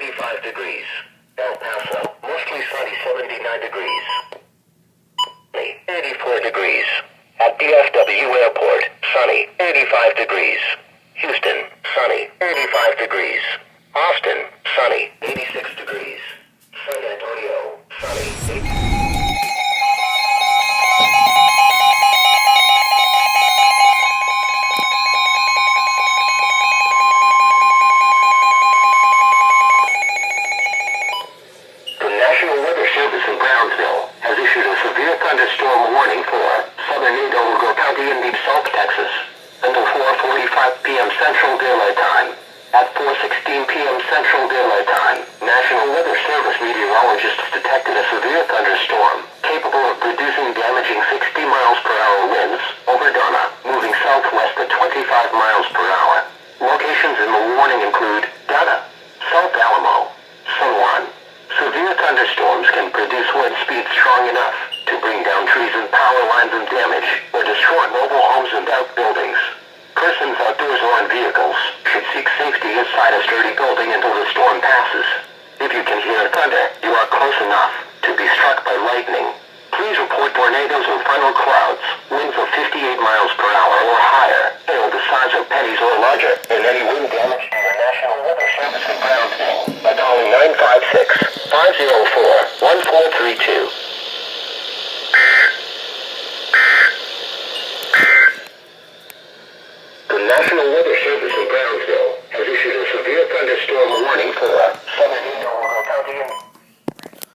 85 degrees. El Paso, mostly sunny, 79 degrees. 84 degrees. At DFW Airport, sunny, 85 degrees. Houston, sunny, 85 degrees. Austin, sunny, 86 degrees. San Antonio, sunny, 80. Thunderstorm warning for southern Hidalgo County in deep South Texas until 4:45 p.m. Central Daylight Time. At 4:16 p.m. Central Daylight Time, National Weather Service meteorologists detected a severe thunderstorm capable of producing damaging 60 miles per hour winds over Donna, moving southwest at 25 miles per hour. Locations in the warning include Donna, South Alamo, San Juan. Severe thunderstorms can produce wind speeds strong enough to bring down trees and power lines and damage or destroy mobile homes and outbuildings. Persons outdoors or in vehicles should seek safety inside a sturdy building until the storm passes. If you can hear thunder, you are close enough to be struck by lightning. Please report tornadoes and frontal clouds, winds of 58 miles